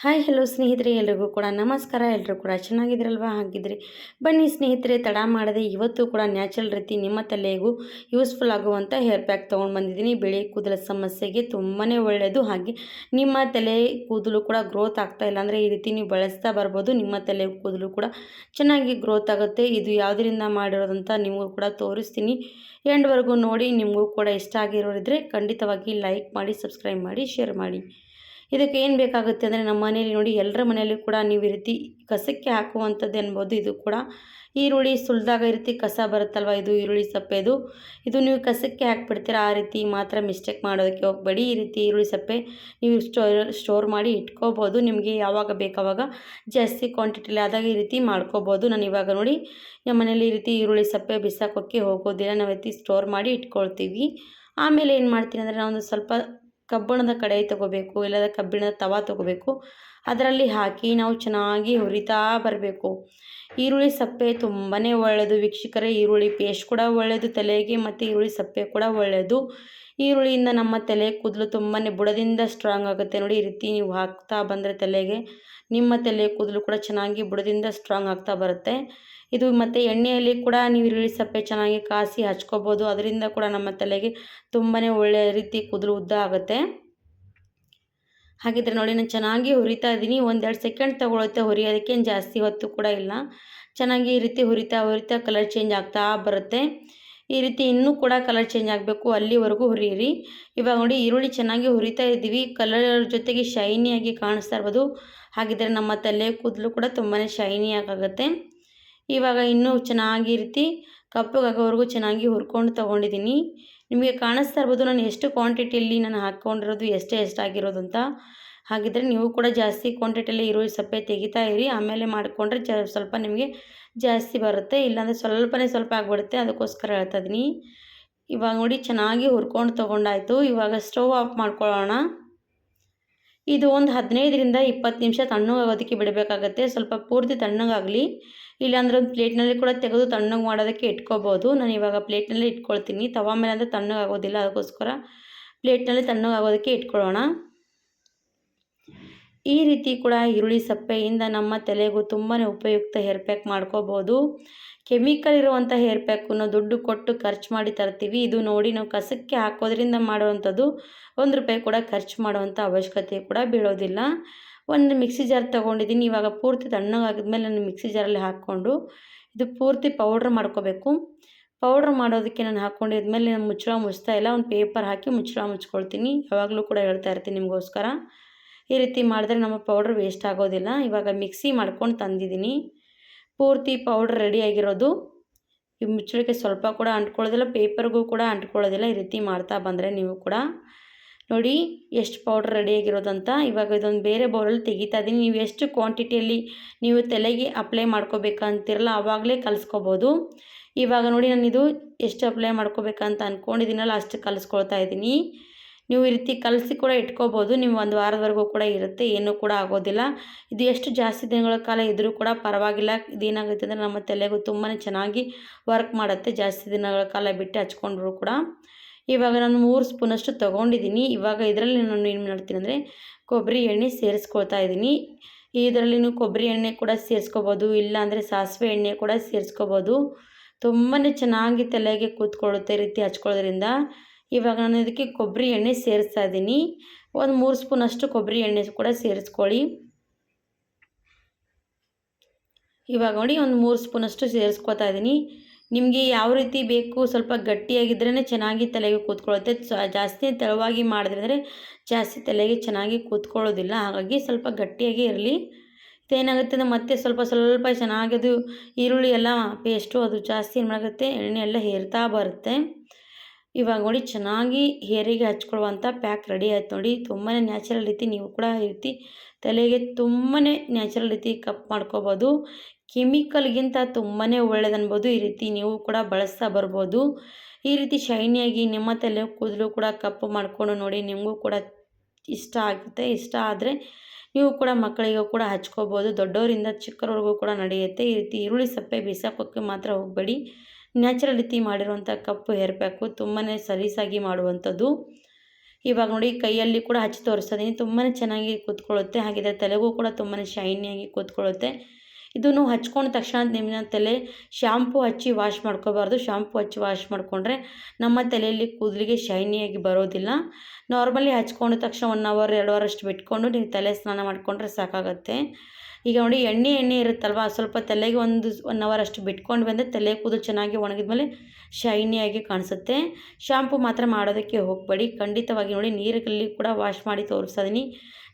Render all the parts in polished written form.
Hi hello ಸ್ನೇಹಿತರೆ, ಎಲ್ರಿಗೂ ಕೂಡ ನಮಸ್ಕಾರ. ಎಲ್ಲರೂ ಕೂಡ ಚೆನ್ನಾಗಿದ್ರಲ್ವಾ? ಹಾಗಿದ್ರೆ ಬನ್ನಿ ಸ್ನೇಹಿತರೆ, ತಡ ಮಾಡದೆ ಇವತ್ತು ಕೂಡ ನ್ಯಾಚುರಲ್ ರೀತಿ ನಿಮ್ಮ ತಲೆಗೂ ಯೂಸ್ಫುಲ್ ಆಗುವಂಥ ಹೇರ್ ಪ್ಯಾಕ್ ತೊಗೊಂಡು ಬಂದಿದ್ದೀನಿ. ಬಿಳಿ ಕೂದಲ ಸಮಸ್ಯೆಗೆ ತುಂಬಾ ಒಳ್ಳೆಯದು. ಹಾಗೆ ನಿಮ್ಮ ತಲೆ ಕೂದಲು ಕೂಡ ಗ್ರೋತ್ ಆಗ್ತಾ ಇಲ್ಲ ಅಂದರೆ ಈ ರೀತಿ ನೀವು ಬಳಸ್ತಾ ಬರ್ಬೋದು. ನಿಮ್ಮ ತಲೆ ಕೂದಲು ಕೂಡ ಚೆನ್ನಾಗಿ ಗ್ರೋತ್ ಆಗುತ್ತೆ. ಇದು ಯಾವುದರಿಂದ ಮಾಡಿರೋದಂತ ನಿಮಗೂ ಕೂಡ ತೋರಿಸ್ತೀನಿ. ಎಂಡ್ವರೆಗೂ ನೋಡಿ. ನಿಮಗೂ ಕೂಡ ಇಷ್ಟ ಆಗಿರೋರಿದ್ರೆ ಖಂಡಿತವಾಗಿ ಲೈಕ್ ಮಾಡಿ, ಸಬ್ಸ್ಕ್ರೈಬ್ ಮಾಡಿ, ಶೇರ್ ಮಾಡಿ. ಇದಕ್ಕೆ ಏನು ಬೇಕಾಗುತ್ತೆ ಅಂದರೆ, ನಮ್ಮ ಮನೆಯಲ್ಲಿ ನೋಡಿ, ಎಲ್ಲರ ಮನೆಯಲ್ಲಿ ಕೂಡ ನೀವು ಈ ರೀತಿ ಕಸಕ್ಕೆ ಹಾಕುವಂಥದ್ದು ಅನ್ಬೋದು. ಇದು ಕೂಡ ಈರುಳ್ಳಿ ಸುಲಿದಾಗ ಈ ರೀತಿ ಕಸ ಬರುತ್ತಲ್ವ, ಇದು ಈರುಳ್ಳಿ ಸಪ್ಪೆದು. ಇದು ನೀವು ಕಸಕ್ಕೆ ಹಾಕ್ಬಿಡ್ತೀರ. ಆ ರೀತಿ ಮಾತ್ರ ಮಿಸ್ಟೇಕ್ ಮಾಡೋದಕ್ಕೆ ಹೋಗಬೇಡಿ. ಈ ರೀತಿ ಈರುಳ್ಳಿ ಸಪ್ಪೆ ನೀವು ಸ್ಟೋರ್ ಮಾಡಿ ಇಟ್ಕೋಬೋದು. ನಿಮಗೆ ಯಾವಾಗ ಬೇಕಾವಾಗ ಜಾಸ್ತಿ ಕ್ವಾಂಟಿಟಿಲಿ ಆದಾಗ ಈ ರೀತಿ ಮಾಡ್ಕೋಬೋದು. ನಾನು ಇವಾಗ ನೋಡಿ, ನಮ್ಮ ಮನೇಲಿ ಈ ರೀತಿ ಈರುಳ್ಳಿ ಸಪ್ಪೆ ಬಿಸಾಕೋಕ್ಕೆ ಹೋಗೋದಿಲ್ಲ. ನಾವು ಈ ರೀತಿ ಸ್ಟೋರ್ ಮಾಡಿ ಇಟ್ಕೊಳ್ತೀವಿ. ಆಮೇಲೆ ಏನು ಮಾಡ್ತೀನಿ ಅಂದರೆ, ನಾವೊಂದು ಸ್ವಲ್ಪ ಕಬ್ಬಿಣದ ಕಡಾಯಿ ತೊಗೋಬೇಕು, ಇಲ್ಲದ ಕಬ್ಬಿಣದ ತವಾ ತೊಗೋಬೇಕು. ಅದರಲ್ಲಿ ಹಾಕಿ ನಾವು ಚೆನ್ನಾಗಿ ಹುರಿತಾ ಬರಬೇಕು. ಈರುಳ್ಳಿ ಸಪ್ಪೆ ತುಂಬಾ ಒಳ್ಳೆಯದು ವೀಕ್ಷಕರೇ. ಈರುಳ್ಳಿ ಪೇಸ್ಟ್ ಕೂಡ ಒಳ್ಳೆಯದು ತಲೆಗೆ, ಮತ್ತು ಈರುಳ್ಳಿ ಸಪ್ಪೆ ಕೂಡ ಒಳ್ಳೆಯದು. ಈರುಳ್ಳಿಯಿಂದ ನಮ್ಮ ತಲೆ ಕೂದಲು ತುಂಬಾ ಬುಡದಿಂದ ಸ್ಟ್ರಾಂಗ್ ಆಗುತ್ತೆ. ನೋಡಿ, ಈ ರೀತಿ ನೀವು ಹಾಕ್ತಾ ಬಂದರೆ ತಲೆಗೆ, ನಿಮ್ಮ ತಲೆ ಕೂದಲು ಕೂಡ ಚೆನ್ನಾಗಿ ಬುಡದಿಂದ ಸ್ಟ್ರಾಂಗ್ ಆಗ್ತಾ ಬರುತ್ತೆ. ಇದು ಮತ್ತು ಎಣ್ಣೆಯಲ್ಲಿ ಕೂಡ ನೀವು ಈರುಳ್ಳಿ ಸಪ್ಪೆ ಚೆನ್ನಾಗಿ ಕಾಸಿ ಹಚ್ಕೋಬೋದು. ಅದರಿಂದ ಕೂಡ ನಮ್ಮ ತಲೆಗೆ ತುಂಬಾ ಒಳ್ಳೆಯ ರೀತಿ ಕೂದಲು ಉದ್ದ ಆಗುತ್ತೆ. ಹಾಗಿದ್ರೆ ನೋಡಿ, ನಾನು ಚೆನ್ನಾಗಿ ಹುರಿತಾ ಇದ್ದೀನಿ. 1-2 ಸೆಕೆಂಡ್ ತೊಗೊಳುತ್ತೆ ಹುರಿಯೋದಕ್ಕೆ, ಜಾಸ್ತಿ ಹೊತ್ತು ಕೂಡ ಇಲ್ಲ. ಚೆನ್ನಾಗಿ ಈ ರೀತಿ ಹುರಿತಾ ಹುರಿತಾ ಕಲರ್ ಚೇಂಜ್ ಆಗ್ತಾ ಬರುತ್ತೆ. ಈ ರೀತಿ ಇನ್ನೂ ಕೂಡ ಕಲರ್ ಚೇಂಜ್ ಆಗಬೇಕು, ಅಲ್ಲಿವರೆಗೂ ಹುರಿಯಿರಿ. ಇವಾಗ ನೋಡಿ, ಈರುಳ್ಳಿ ಚೆನ್ನಾಗಿ ಹುರಿತಾ ಇದ್ದೀವಿ. ಕಲರ್ ಜೊತೆಗೆ ಶೈನಿಯಾಗಿ ಕಾಣಿಸ್ತಾ ಇರ್ಬೋದು. ಹಾಗಿದ್ರೆ ನಮ್ಮ ತಲೆ ಕೂದಲು ಕೂಡ ತುಂಬಾ ಶೈನಿಯಾಗುತ್ತೆ. ಇವಾಗ ಇನ್ನೂ ಚೆನ್ನಾಗಿ ಈ ರೀತಿ ಕಪ್ಪಗಾಗೋವರೆಗೂ ಚೆನ್ನಾಗಿ ಹುರ್ಕೊಂಡು ತೊಗೊಂಡಿದ್ದೀನಿ. ನಿಮಗೆ ಕಾಣಿಸ್ತಾ ಇರ್ಬೋದು ನಾನು ಎಷ್ಟು ಕ್ವಾಂಟಿಟಿಯಲ್ಲಿ ನಾನು ಹಾಕ್ಕೊಂಡಿರೋದು, ಎಷ್ಟಾಗಿರೋದು ಅಂತ. ಹಾಗಿದ್ರೆ ನೀವು ಕೂಡ ಜಾಸ್ತಿ ಕ್ವಾಂಟಿಟಿಯಲ್ಲಿ ಈರುಳ್ಳಿ ಸಪ್ಪೆ ತೆಗಿತಾ ಇರಿ. ಆಮೇಲೆ ಮಾಡಿಕೊಂಡ್ರೆ ಸ್ವಲ್ಪ ನಿಮಗೆ ಜಾಸ್ತಿ ಬರುತ್ತೆ, ಇಲ್ಲಾಂದರೆ ಸ್ವಲ್ಪ ಆಗಿಬಿಡುತ್ತೆ. ಅದಕ್ಕೋಸ್ಕರ ಹೇಳ್ತಾ ಇದ್ದೀನಿ. ಇವಾಗ ನೋಡಿ, ಚೆನ್ನಾಗಿ ಹುರ್ಕೊಂಡು ತೊಗೊಂಡಾಯಿತು. ಇವಾಗ ಸ್ಟವ್ ಆಫ್ ಮಾಡ್ಕೊಳ್ಳೋಣ. ಇದು ಒಂದು 15ರಿಂದ 20 ನಿಮಿಷ ತಣ್ಣಗಾಗೋದಕ್ಕೆ ಬಿಡಬೇಕಾಗತ್ತೆ. ಸ್ವಲ್ಪ ಪೂರ್ತಿ ತಣ್ಣಗಾಗಲಿ, ಇಲ್ಲಾಂದರೆ ಒಂದು ಪ್ಲೇಟ್ನಲ್ಲಿ ಕೂಡ ತೆಗೆದು ತಣ್ಣಗೆ ಮಾಡೋದಕ್ಕೆ ಇಟ್ಕೋಬೋದು. ನಾನು ಇವಾಗ ಪ್ಲೇಟ್ನಲ್ಲಿ ಇಟ್ಕೊಳ್ತೀನಿ. ತವಾ ಮೇಲೆ ಅಂದರೆ ತಣ್ಣಗಾಗೋದಿಲ್ಲ, ಅದಕ್ಕೋಸ್ಕರ ಪ್ಲೇಟ್ನಲ್ಲಿ ತಣ್ಣಗಾಗೋದಕ್ಕೆ ಇಟ್ಕೊಳ್ಳೋಣ. ಈ ರೀತಿ ಕೂಡ ಈರುಳ್ಳಿ ಸಪ್ಪೆಯಿಂದ ನಮ್ಮ ತಲೆಗೂ ತುಂಬಾ ಉಪಯುಕ್ತ ಹೇರ್ ಪ್ಯಾಕ್ ಮಾಡ್ಕೋಬೋದು. ಕೆಮಿಕಲ್ ಇರುವಂಥ ಹೇರ್ ಪ್ಯಾಕನ್ನು ದುಡ್ಡು ಕೊಟ್ಟು ಖರ್ಚು ಮಾಡಿ ತರ್ತೀವಿ. ಇದು ನೋಡಿ, ನಾವು ಕಸಕ್ಕೆ ಹಾಕೋದ್ರಿಂದ ಮಾಡುವಂಥದ್ದು. ₹1 ಕೂಡ ಖರ್ಚು ಮಾಡುವಂಥ ಅವಶ್ಯಕತೆ ಕೂಡ ಬೀಳೋದಿಲ್ಲ. ಒಂದು ಮಿಕ್ಸಿ ಜಾರ್ ತೊಗೊಂಡಿದ್ದೀನಿ. ಇವಾಗ ಪೂರ್ತಿ ತಣ್ಣಗಾಗಿದ್ಮೇಲೆ ನಾನು ಮಿಕ್ಸಿ ಜಾರಲ್ಲಿ ಹಾಕ್ಕೊಂಡು ಇದು ಪೂರ್ತಿ ಪೌಡ್ರ್ ಮಾಡ್ಕೋಬೇಕು. ಪೌಡ್ರ್ ಮಾಡೋದಕ್ಕೆ ನಾನು ಹಾಕ್ಕೊಂಡಿದ್ಮೇಲೆ ನಾನು ಮುಚ್ಚಳ ಮುಚ್ತಾ ಇಲ್ಲ, ಒಂದು ಪೇಪರ್ ಹಾಕಿ ಮುಚ್ಚಳ ಮುಚ್ಕೊಳ್ತೀನಿ. ಯಾವಾಗಲೂ ಕೂಡ ಹೇಳ್ತಾ ಇರ್ತೀನಿ ನಿಮಗೋಸ್ಕರ. ಈ ರೀತಿ ಮಾಡಿದ್ರೆ ನಮ್ಮ ಪೌಡ್ರ್ ವೇಸ್ಟ್ ಆಗೋದಿಲ್ಲ. ಇವಾಗ ಮಿಕ್ಸಿ ಮಾಡ್ಕೊಂಡು ತಂದಿದ್ದೀನಿ. ಪೂರ್ತಿ ಪೌಡ್ರ್ ರೆಡಿಯಾಗಿರೋದು. ಈ ಮುಚ್ಚಳಕ್ಕೆ ಸ್ವಲ್ಪ ಕೂಡ ಅಂಟ್ಕೊಳ್ಳೋದಿಲ್ಲ, ಪೇಪರ್ಗೂ ಕೂಡ ಅಂಟ್ಕೊಳ್ಳೋದಿಲ್ಲ. ಈ ರೀತಿ ಮಾಡ್ತಾ ಬಂದರೆ ನೀವು ಕೂಡ ನೋಡಿ ಎಷ್ಟು ಪೌಡ್ರ್ ರೆಡಿಯಾಗಿರೋದಂತ. ಇವಾಗ ಇದೊಂದು ಬೇರೆ ಬೌಲಲ್ಲಿ ತೆಗಿತಾ ಇದ್ದೀನಿ. ನೀವು ಎಷ್ಟು ಕ್ವಾಂಟಿಟಿಯಲ್ಲಿ ನೀವು ತಲೆಗೆ ಅಪ್ಲೈ ಮಾಡ್ಕೋಬೇಕಂತಿರಲ್ಲ, ಆವಾಗಲೇ ಕಲಿಸ್ಕೋಬೋದು. ಇವಾಗ ನೋಡಿ, ನಾನು ಇದು ಎಷ್ಟು ಅಪ್ಲೈ ಮಾಡ್ಕೋಬೇಕಂತ ಅಂದ್ಕೊಂಡಿದ್ದೀನಲ್ಲ ಅಷ್ಟು ಕಲಿಸ್ಕೊಳ್ತಾ ಇದ್ದೀನಿ. ನೀವು ಈ ರೀತಿ ಕಲಸಿ ಕೂಡ ಇಟ್ಕೋಬೋದು. ನೀವು 1 ವಾರದವರೆಗೂ ಕೂಡ ಇರುತ್ತೆ, ಏನೂ ಕೂಡ ಆಗೋದಿಲ್ಲ. ಇದು ಎಷ್ಟು ಜಾಸ್ತಿ ದಿನಗಳ ಕಾಲ ಇದ್ದರೂ ಕೂಡ ಪರವಾಗಿಲ್ಲ. ಇದೇನಾಗುತ್ತೆ ಅಂದರೆ ನಮ್ಮ ತಲೆಗೂ ತುಂಬಾ ಚೆನ್ನಾಗಿ ವರ್ಕ್ ಮಾಡುತ್ತೆ, ಜಾಸ್ತಿ ದಿನಗಳ ಕಾಲ ಬಿಟ್ಟು ಹಚ್ಕೊಂಡ್ರು ಕೂಡ. ಇವಾಗ ನಾನು 3 ಸ್ಪೂನಷ್ಟು ತೊಗೊಂಡಿದ್ದೀನಿ. ಇವಾಗ ಇದರಲ್ಲಿ ನಾನು ಏನು ಮಾಡ್ತೀನಿ ಅಂದರೆ, ಕೊಬ್ಬರಿ ಎಣ್ಣೆ ಸೇರಿಸ್ಕೊಳ್ತಾ ಇದ್ದೀನಿ. ಇದರಲ್ಲಿ ನೀವು ಕೊಬ್ಬರಿ ಎಣ್ಣೆ ಕೂಡ ಸೇರಿಸ್ಕೋಬೋದು, ಇಲ್ಲಾಂದರೆ ಸಾಸಿವೆ ಎಣ್ಣೆ ಕೂಡ ಸೇರಿಸ್ಕೋಬೋದು. ತುಂಬಾ ಚೆನ್ನಾಗಿ ತಲೆಗೆ ಕೂತ್ಕೊಳ್ಳುತ್ತೆ ಈ ರೀತಿ ಹಚ್ಕೊಳ್ಳೋದ್ರಿಂದ. ಇವಾಗ ನಾನು ಇದಕ್ಕೆ ಕೊಬ್ಬರಿ ಎಣ್ಣೆ ಸೇರಿಸ್ತಾ ಇದ್ದೀನಿ. ಒಂದು 3 ಸ್ಪೂನಷ್ಟು ಕೊಬ್ಬರಿ ಎಣ್ಣೆ ಕೂಡ ಸೇರಿಸ್ಕೊಳ್ಳಿ. ಇವಾಗ ನೋಡಿ, ಒಂದು 3 ಸ್ಪೂನಷ್ಟು ಸೇರಿಸ್ಕೊತಾ ಇದ್ದೀನಿ. ನಿಮಗೆ ಯಾವ ರೀತಿ ಬೇಕು, ಸ್ವಲ್ಪ ಗಟ್ಟಿಯಾಗಿದ್ರೇ ಚೆನ್ನಾಗಿ ತಲೆಗೆ ಕೂತ್ಕೊಳ್ಳುತ್ತೆ. ಜಾಸ್ತಿ ತೆಳುವಾಗಿ ಮಾಡಿದ್ರೆ ಜಾಸ್ತಿ ತಲೆಗೆ ಚೆನ್ನಾಗಿ ಕೂತ್ಕೊಳ್ಳೋದಿಲ್ಲ. ಹಾಗಾಗಿ ಸ್ವಲ್ಪ ಗಟ್ಟಿಯಾಗಿ ಇರಲಿ. ಇದೇನಾಗುತ್ತೆ ಅಂದರೆ ಮತ್ತೆ ಸ್ವಲ್ಪ ಚೆನ್ನಾಗಿ ಅದು ಈರುಳ್ಳಿ ಎಲ್ಲ ಪೇಸ್ಟು ಅದು ಜಾಸ್ತಿ ಏನು ಮಾಡುತ್ತೆ, ಎಣ್ಣೆ ಎಲ್ಲ ಹೇರ್ತಾ ಬರುತ್ತೆ. ಇವಾಗ ನೋಡಿ, ಚೆನ್ನಾಗಿ ಹೇರಿಗೆ ಹಚ್ಕೊಳ್ಳುವಂಥ ಪ್ಯಾಕ್ ರೆಡಿ ಆಯ್ತು ನೋಡಿ. ತುಂಬಾ ನ್ಯಾಚುರಲ್ ರೀತಿ ನೀವು ಕೂಡ ಈ ರೀತಿ ತಲೆಗೆ ತುಂಬಾ ನ್ಯಾಚುರಲ್ ರೀತಿ ಕಪ್ ಮಾಡ್ಕೋಬೋದು. ಕೆಮಿಕಲ್ಗಿಂತ ತುಂಬಾ ಒಳ್ಳೇದನ್ಬೋದು. ಈ ರೀತಿ ನೀವು ಕೂಡ ಬಳಸ್ತಾ ಬರ್ಬೋದು. ಈ ರೀತಿ ಶೈನಿಯಾಗಿ ನಿಮ್ಮ ತಲೆ ಕೂದಲು ಕೂಡ ಕಪ್ಪು ಮಾಡಿಕೊಂಡು ನೋಡಿ, ನಿಮಗೂ ಕೂಡ ಇಷ್ಟ ಆಗುತ್ತೆ. ಇಷ್ಟ ಆದರೆ ನೀವು ಕೂಡ ಮಕ್ಕಳಿಗೂ ಕೂಡ ಹಚ್ಕೋಬೋದು. ದೊಡ್ಡವರಿಂದ ಚಿಕ್ಕವರೆಗೂ ಕೂಡ ನಡೆಯುತ್ತೆ. ಈ ರೀತಿ ಈರುಳ್ಳಿ ಸಪ್ಪೆ ಬಿಸಾಕೋಕ್ಕೆ ಮಾತ್ರ ಹೋಗಬೇಡಿ. ನ್ಯಾಚುರಲ್ ರೀತಿ ಮಾಡಿರುವಂಥ ಕಪ್ಪು ಹೇರ್ ಪ್ಯಾಕು ತುಂಬಾ ಸಲೀಸಾಗಿ ಮಾಡುವಂಥದ್ದು. ಇವಾಗ ನೋಡಿ ಕೈಯಲ್ಲಿ ಕೂಡ ಹಚ್ಚಿ ತೋರಿಸ್ತಾ ಇದ್ದೀನಿ. ತುಂಬಾ ಚೆನ್ನಾಗಿ ಕೂತ್ಕೊಳ್ಳುತ್ತೆ. ಹಾಗಿದ್ರೆ ತಲೆಗೂ ಕೂಡ ತುಂಬಾ ಶೈನಿಯಾಗಿ ಕೂತ್ಕೊಳ್ಳುತ್ತೆ. ಇದನ್ನು ಹಚ್ಕೊಂಡ ತಕ್ಷಣ ನಿಮ್ಮ ತಲೆ ಶಾಂಪೂ ಹಚ್ಚಿ ವಾಶ್ ಮಾಡ್ಕೋಬಾರ್ದು. ಶಾಂಪೂ ಹಚ್ಚಿ ವಾಶ್ ಮಾಡಿಕೊಂಡ್ರೆ ನಮ್ಮ ತಲೆಯಲ್ಲಿ ಕೂದಲಿಗೆ ಶೈನಿಯಾಗಿ ಬರೋದಿಲ್ಲ. ನಾರ್ಮಲಿ ಹಚ್ಕೊಂಡ ತಕ್ಷಣ 1 ಅವರ್ 2 ಅವರಷ್ಟು ಬಿಟ್ಕೊಂಡು ನೀವು ತಲೆ ಸ್ನಾನ ಮಾಡಿಕೊಂಡ್ರೆ ಸಾಕಾಗುತ್ತೆ. ಈಗ ನೋಡಿ ಎಣ್ಣೆ ಇರುತ್ತಲ್ವ, ಸ್ವಲ್ಪ ತಲೆಗೆ 1 ಅವರ್ ಅಷ್ಟು ಬಿಟ್ಕೊಂಡು ಬಂದರೆ ತಲೆ ಕೂದಲು ಚೆನ್ನಾಗಿ ಒಣಗಿದ್ಮೇಲೆ ಶೈನಿಯಾಗಿ ಕಾಣಿಸುತ್ತೆ. ಶಾಂಪೂ ಮಾತ್ರ ಮಾಡೋದಕ್ಕೆ ಹೋಗಬೇಡಿ. ಖಂಡಿತವಾಗಿ ನೋಡಿ ನೀರಲ್ಲಿ ಕೂಡ ವಾಶ್ ಮಾಡಿ ತೋರಿಸ್ತಾ ಇದ್ದೀನಿ.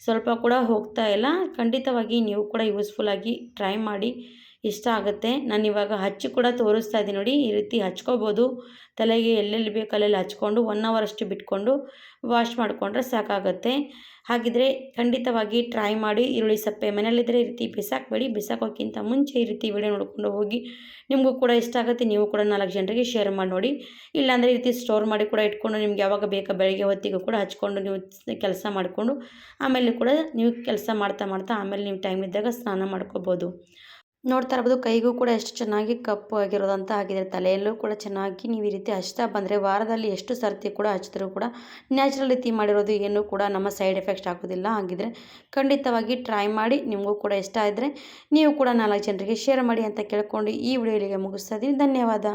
ಸ್ವಲ್ಪ ಕೂಡ ಹೋಗ್ತಾ ಇಲ್ಲ. ಖಂಡಿತವಾಗಿ ನೀವು ಕೂಡ ಯೂಸ್ಫುಲ್ಲಾಗಿ ಟ್ರೈ ಮಾಡಿ, ಇಷ್ಟ ಆಗುತ್ತೆ. ನಾನಿವಾಗ ಹಚ್ಚಿ ಕೂಡ ತೋರಿಸ್ತಾ ಇದ್ದೀನಿ ನೋಡಿ. ಈ ರೀತಿ ಹಚ್ಕೋಬೋದು. ತಲೆಗೆ ಎಲ್ಲೆಲ್ಲಿ ಬೇಕು ಅಲ್ಲೆಲ್ಲಿ ಹಚ್ಕೊಂಡು 1 ಅವರ್ ಅಷ್ಟು ಬಿಟ್ಕೊಂಡು ವಾಶ್ ಮಾಡಿಕೊಂಡ್ರೆ ಸಾಕಾಗುತ್ತೆ. ಹಾಗಿದ್ರೆ ಖಂಡಿತವಾಗಿ ಟ್ರೈ ಮಾಡಿ. ಈರುಳ್ಳಿ ಸಪ್ಪೆ ಮನೆಯಲ್ಲಿದ್ದರೆ ಈ ರೀತಿ ಬಿಸಾಕಬೇಡಿ. ಬಿಸಾಕೋಕ್ಕಿಂತ ಮುಂಚೆ ಈ ರೀತಿ ವಿಡಿಯೋ ನೋಡಿಕೊಂಡು ಹೋಗಿ. ನಿಮಗೂ ಕೂಡ ಇಷ್ಟ ಆಗುತ್ತೆ. ನೀವು ಕೂಡ 4 ಜನರಿಗೆ ಶೇರ್ ಮಾಡಿ ನೋಡಿ. ಇಲ್ಲಾಂದರೆ ಈ ರೀತಿ ಸ್ಟೋರ್ ಮಾಡಿ ಕೂಡ ಇಟ್ಕೊಂಡು ನಿಮ್ಗೆ ಯಾವಾಗ ಬೇಕಾ ಬೆಳಗ್ಗೆ ಹೊತ್ತಿಗೂ ಕೂಡ ಹಚ್ಕೊಂಡು ನೀವು ಕೆಲಸ ಮಾಡಿಕೊಂಡು ಆಮೇಲೆ ಕೂಡ ನೀವು ಕೆಲಸ ಮಾಡ್ತಾ ಆಮೇಲೆ ನೀವು ಟೈಮ್ ಇದ್ದಾಗ ಸ್ನಾನ ಮಾಡ್ಕೋಬೋದು. ನೋಡ್ತಾ ಇರ್ಬೋದು ಕೈಗೂ ಕೂಡ ಎಷ್ಟು ಚೆನ್ನಾಗಿ ಕಪ್ಪು ಆಗಿರೋದಂತ. ಹಾಗಿದ್ರೆ ತಲೆಯಲ್ಲೂ ಕೂಡ ಚೆನ್ನಾಗಿ ನೀವು ಈ ರೀತಿ ಹಚ್ತಾ ಬಂದರೆ ವಾರದಲ್ಲಿ ಎಷ್ಟು ಸರ್ತಿ ಕೂಡ ಹಚ್ಚಿದ್ರೂ ಕೂಡ ನ್ಯಾಚುರಲ್ ರೀತಿ ಮಾಡಿರೋದು ಏನೂ ಕೂಡ ನಮ್ಮ ಸೈಡ್ ಎಫೆಕ್ಟ್ ಆಗೋದಿಲ್ಲ. ಹಾಗಿದ್ರೆ ಖಂಡಿತವಾಗಿ ಟ್ರೈ ಮಾಡಿ. ನಿಮಗೂ ಕೂಡ ಇಷ್ಟ ಇದ್ದರೆ ನೀವು ಕೂಡ 4 ಜನರಿಗೆ ಶೇರ್ ಮಾಡಿ ಅಂತ ಕೇಳ್ಕೊಂಡು ಈ ವಿಡಿಯೋ ಇಲ್ಲಿಗೆ ಮುಗಿಸ್ತಾ ಇದ್ದೀನಿ. ಧನ್ಯವಾದ.